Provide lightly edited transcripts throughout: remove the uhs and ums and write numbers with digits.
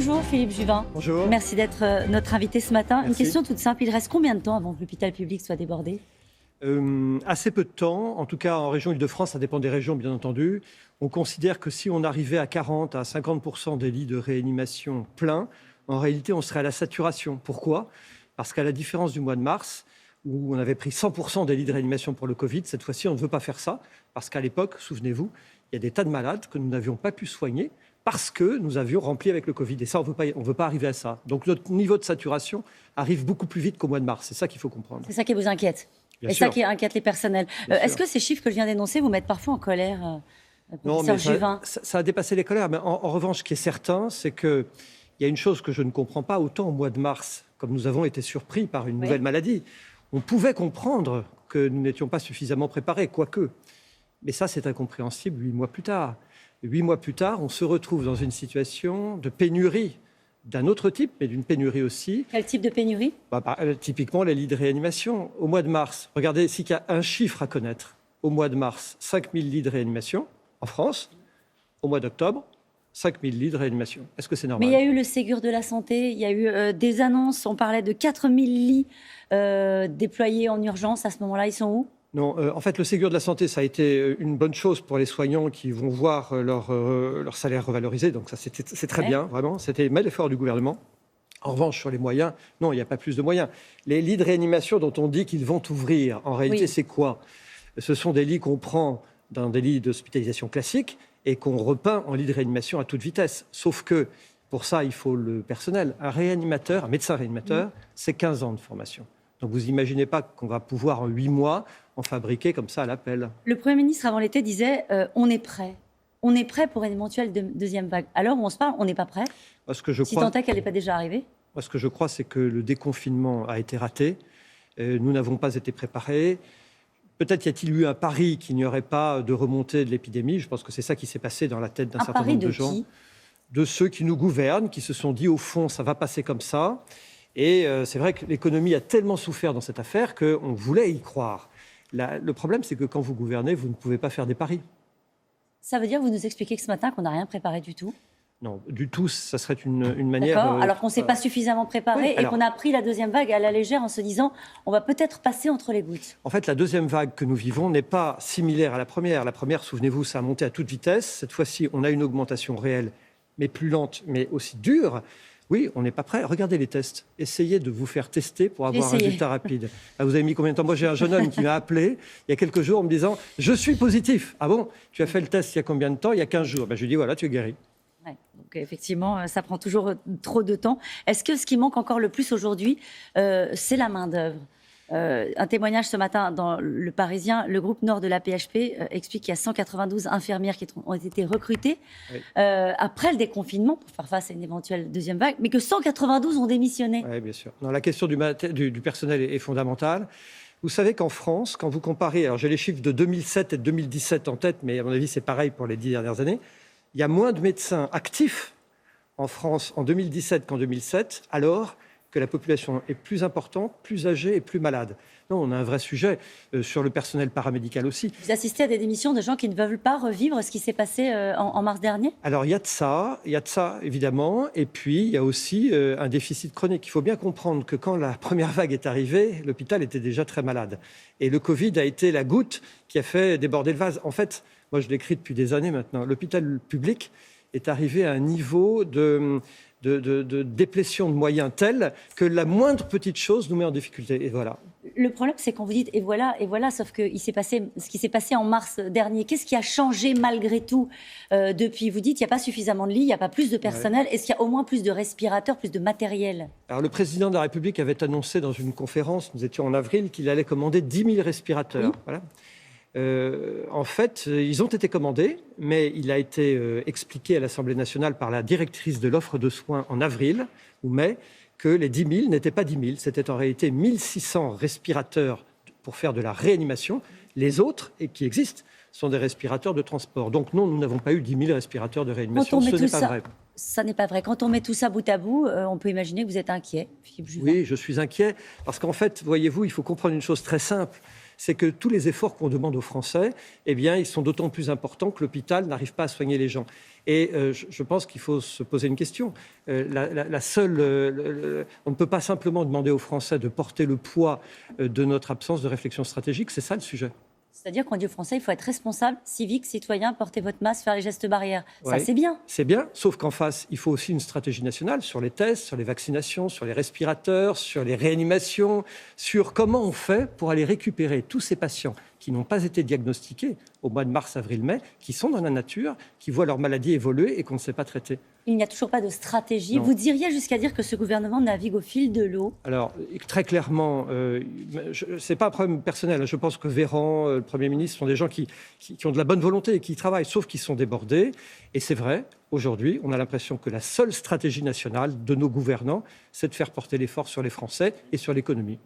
Bonjour Philippe Juvin. Bonjour. Merci d'être notre invité ce matin. Merci. Une question toute simple, il reste combien de temps avant que l'hôpital public soit débordé ? Assez peu de temps, en tout cas en région Île-de-France, ça dépend des régions bien entendu. On considère que si on arrivait à 40 à 50% des lits de réanimation pleins, en réalité on serait à la saturation. Pourquoi ? Parce qu'à la différence du mois de mars, où on avait pris 100% des lits de réanimation pour le Covid, cette fois-ci on ne veut pas faire ça, parce qu'à l'époque, souvenez-vous, il y a des tas de malades que nous n'avions pas pu soigner parce que nous avions rempli avec le Covid. Et ça, on ne veut pas arriver à ça. Donc notre niveau de saturation arrive beaucoup plus vite qu'au mois de mars. C'est ça qu'il faut comprendre. C'est ça qui vous inquiète ? Bien Et sûr. ça qui inquiète les personnels. Est-ce que ces chiffres que je viens d'énoncer vous mettent parfois en colère, Non, professeur mais Juvin ? ça a dépassé les colères. Mais en revanche, ce qui est certain, c'est qu'il y a une chose que je ne comprends pas. Autant au mois de mars, comme nous avons été surpris par une nouvelle maladie, on pouvait comprendre que nous n'étions pas suffisamment préparés, quoique. Mais ça, c'est incompréhensible 8 mois plus tard. 8 mois plus tard, on se retrouve dans une situation de pénurie d'un autre type, mais d'une pénurie aussi. Quel type de pénurie ? Typiquement, les lits de réanimation. Au mois de mars, regardez, s'il y a un chiffre à connaître, au mois de mars, 5000 lits de réanimation en France. Au mois d'octobre, 5000 lits de réanimation. Est-ce que c'est normal ? Mais il y a eu le Ségur de la santé, il y a eu des annonces, on parlait de 4000 lits déployés en urgence. À ce moment-là, ils sont où ? Non, en fait, le Ségur de la santé, ça a été une bonne chose pour les soignants qui vont voir leur salaire revalorisé. Donc ça, c'est très bien, vraiment. C'était un bel effort du gouvernement. En revanche, sur les moyens, non, il n'y a pas plus de moyens. Les lits de réanimation dont on dit qu'ils vont ouvrir, en réalité, c'est quoi ? Ce sont des lits qu'on prend dans des lits d'hospitalisation classiques et qu'on repeint en lits de réanimation à toute vitesse. Sauf que, pour ça, il faut le personnel. Un réanimateur, un médecin réanimateur, c'est 15 ans de formation. Donc vous n'imaginez pas qu'on va pouvoir en 8 mois en fabriquer comme ça à l'appel. Le Premier ministre, avant l'été, disait on est prêt. On est prêt pour une éventuelle deuxième vague. Alors, on se parle, on n'est pas prêt ? Si tant est qu'elle n'est pas déjà arrivée ? Moi, ce que je crois, c'est que le déconfinement a été raté. Nous n'avons pas été préparés. Peut-être y a-t-il eu un pari qu'il n'y aurait pas de remontée de l'épidémie. Je pense que c'est ça qui s'est passé dans la tête d'un certain nombre de gens. Un pari de qui ? De ceux qui nous gouvernent, qui se sont dit, au fond, ça va passer comme ça. Et c'est vrai que l'économie a tellement souffert dans cette affaire qu'on voulait y croire. Le problème, c'est que quand vous gouvernez, vous ne pouvez pas faire des paris. Ça veut dire, vous nous expliquez que ce matin, qu'on n'a rien préparé du tout ? Non, du tout, ça serait une manière... D'accord, alors qu'on ne s'est pas suffisamment préparé et qu'on a pris la deuxième vague à la légère en se disant on va peut-être passer entre les gouttes. En fait, la deuxième vague que nous vivons n'est pas similaire à la première. La première, souvenez-vous, ça a monté à toute vitesse. Cette fois-ci, on a une augmentation réelle, mais plus lente, mais aussi dure. Oui, on n'est pas prêt. Regardez les tests. Essayez de vous faire tester pour avoir un résultat rapide. Là, vous avez mis combien de temps ? Moi, j'ai un jeune homme qui m'a appelé il y a quelques jours en me disant « Je suis positif ». Ah bon ? Tu as fait le test il y a combien de temps ? Il y a 15 jours. Je lui dis « Voilà, tu es guéri ». Ouais, donc effectivement, ça prend toujours trop de temps. Est-ce que ce qui manque encore le plus aujourd'hui, c'est la main-d'œuvre ? Un témoignage ce matin dans Le Parisien, le groupe Nord de la PHP explique qu'il y a 192 infirmières qui ont été recrutées après le déconfinement pour faire face à une éventuelle deuxième vague, mais que 192 ont démissionné. Oui, bien sûr. Non, la question du personnel est fondamentale. Vous savez qu'en France, quand vous comparez, alors j'ai les chiffres de 2007 et de 2017 en tête, mais à mon avis c'est pareil pour les 10 dernières années, il y a moins de médecins actifs en France en 2017 qu'en 2007, alors que la population est plus importante, plus âgée et plus malade. Non, on a un vrai sujet sur le personnel paramédical aussi. Vous assistez à des démissions de gens qui ne veulent pas revivre ce qui s'est passé en mars dernier ? Alors, il y a de ça évidemment, et puis il y a aussi un déficit chronique. Il faut bien comprendre que quand la première vague est arrivée, l'hôpital était déjà très malade. Et le Covid a été la goutte qui a fait déborder le vase. En fait, moi je l'écris depuis des années maintenant, l'hôpital public est arrivé à un niveau de déplétion de moyens tel que la moindre petite chose nous met en difficulté. Et voilà. Le problème, c'est quand vous dites « et voilà », sauf que ce qui s'est passé en mars dernier, qu'est-ce qui a changé malgré tout depuis ? Vous dites qu'il n'y a pas suffisamment de lits, il n'y a pas plus de personnel. Est-ce qu'il y a au moins plus de respirateurs, plus de matériel ? Alors, le président de la République avait annoncé dans une conférence, nous étions en avril, qu'il allait commander 10 000 respirateurs. Oui. Voilà. En fait, ils ont été commandés, mais il a été expliqué à l'Assemblée nationale par la directrice de l'offre de soins en avril ou mai que les 10 000 n'étaient pas 10 000. C'était en réalité 1 600 respirateurs pour faire de la réanimation. Les autres, et qui existent, sont des respirateurs de transport. Donc non, nous n'avons pas eu 10 000 respirateurs de réanimation. Ce n'est pas vrai. Ça n'est pas vrai. Quand on met tout ça bout à bout, on peut imaginer que vous êtes inquiet, Philippe Juvin. Oui, je suis inquiet parce qu'en fait, voyez-vous, il faut comprendre une chose très simple. c'est que tous les efforts qu'on demande aux Français, eh bien, ils sont d'autant plus importants que l'hôpital n'arrive pas à soigner les gens. Et je pense qu'il faut se poser une question. On ne peut pas simplement demander aux Français de porter le poids de notre absence de réflexion stratégique. C'est ça le sujet. C'est-à-dire qu'on dit aux Français, il faut être responsable, civique, citoyen, porter votre masque, faire les gestes barrières. Ça, Ouais, c'est bien. c'est bien, sauf qu'en face, il faut aussi une stratégie nationale sur les tests, sur les vaccinations, sur les respirateurs, sur les réanimations, sur comment on fait pour aller récupérer tous ces patients qui n'ont pas été diagnostiqués au mois de mars, avril, mai, qui sont dans la nature, qui voient leur maladie évoluer et qu'on ne sait pas traiter. Il n'y a toujours pas de stratégie. Non. Vous diriez jusqu'à dire que ce gouvernement navigue au fil de l'eau? Alors, très clairement, ce n'est pas un problème personnel. Je pense que Véran, le Premier ministre, sont des gens qui ont de la bonne volonté et qui travaillent, sauf qu'ils sont débordés. Et c'est vrai, aujourd'hui, on a l'impression que la seule stratégie nationale de nos gouvernants, c'est de faire porter l'effort sur les Français et sur l'économie.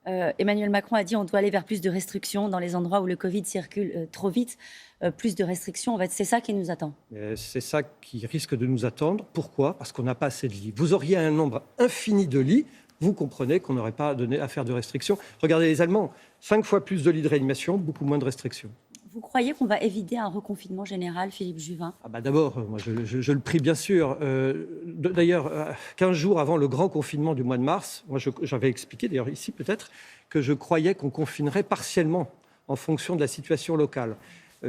Emmanuel Macron a dit qu'on doit aller vers plus de restrictions dans les endroits où le Covid circule trop vite. Plus de restrictions, en fait, c'est ça qui nous attend. C'est ça qui risque de nous attendre. Pourquoi ? Parce qu'on n'a pas assez de lits. Vous auriez un nombre infini de lits, vous comprenez qu'on n'aurait pas à faire de restrictions. Regardez les Allemands, 5 fois plus de lits de réanimation, beaucoup moins de restrictions. Vous croyez qu'on va éviter un reconfinement général, Philippe Juvin ? D'abord, moi, je le prie bien sûr. D'ailleurs, 15 jours avant le grand confinement du mois de mars, moi, j'avais expliqué, d'ailleurs ici peut-être, que je croyais qu'on confinerait partiellement en fonction de la situation locale.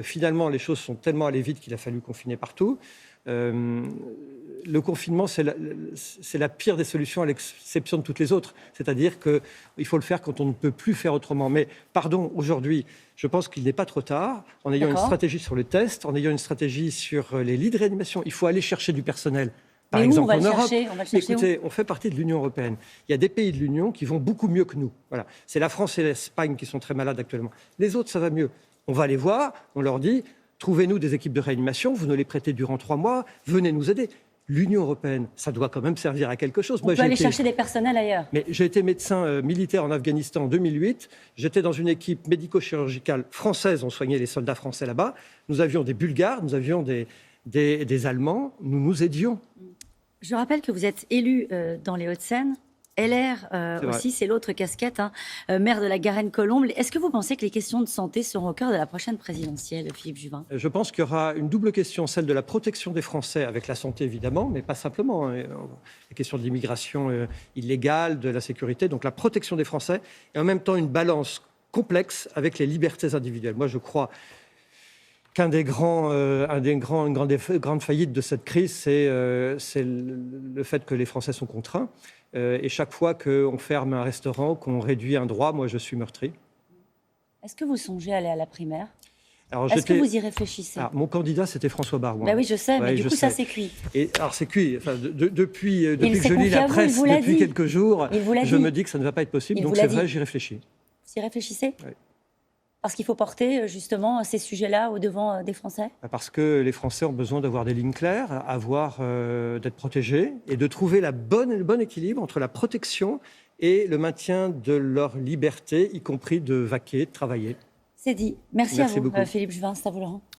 Finalement, les choses sont tellement allées vite qu'il a fallu confiner partout. Le confinement, c'est la pire des solutions à l'exception de toutes les autres. C'est-à-dire qu'il faut le faire quand on ne peut plus faire autrement. Mais pardon, aujourd'hui, je pense qu'il n'est pas trop tard. En ayant une stratégie sur le test, en ayant une stratégie sur les lits de réanimation, il faut aller chercher du personnel. Par exemple, en Europe, écoutez, on fait partie de l'Union européenne. Il y a des pays de l'Union qui vont beaucoup mieux que nous. Voilà. C'est la France et l'Espagne qui sont très malades actuellement. Les autres, ça va mieux. On va les voir, on leur dit, trouvez-nous des équipes de réanimation, vous nous les prêtez durant 3 mois, venez nous aider. L'Union européenne, ça doit quand même servir à quelque chose. On peut aller chercher des personnels ailleurs. Mais j'ai été médecin militaire en Afghanistan en 2008. J'étais dans une équipe médico-chirurgicale française. On soignait les soldats français là-bas. Nous avions des Bulgares, nous avions des Allemands. Nous nous aidions. Je rappelle que vous êtes élu dans les Hauts-de-Seine. LR aussi, c'est l'autre casquette, maire de la Garenne-Colombes. Est-ce que vous pensez que les questions de santé seront au cœur de la prochaine présidentielle, Philippe Juvin ? Je pense qu'il y aura une double question, celle de la protection des Français avec la santé évidemment, mais pas simplement. Les questions de l'immigration illégale, de la sécurité, donc la protection des Français, et en même temps une balance complexe avec les libertés individuelles. Moi, je crois qu'une des grandes faillites de cette crise, c'est le fait que les Français sont contraints. Et chaque fois qu'on ferme un restaurant, qu'on réduit un droit, moi je suis meurtri. Est-ce que vous songez à aller à la primaire ? Est-ce que vous y réfléchissez ? Mon candidat, c'était François Baroin. Oui, je sais, mais du coup, ça c'est cuit. Alors c'est cuit. Enfin, depuis que je lis la presse depuis quelques jours, je me dis que ça ne va pas être possible. Donc c'est vrai, j'y réfléchis. Vous y réfléchissez ? Oui. Parce qu'il faut porter justement ces sujets-là au devant des Français ? Parce que les Français ont besoin d'avoir des lignes claires, d'être protégés et de trouver le bon équilibre entre la protection et le maintien de leur liberté, y compris de vaquer, de travailler. C'est dit. Merci à vous, beaucoup. Philippe Juvin. C'est à vous, Laurent.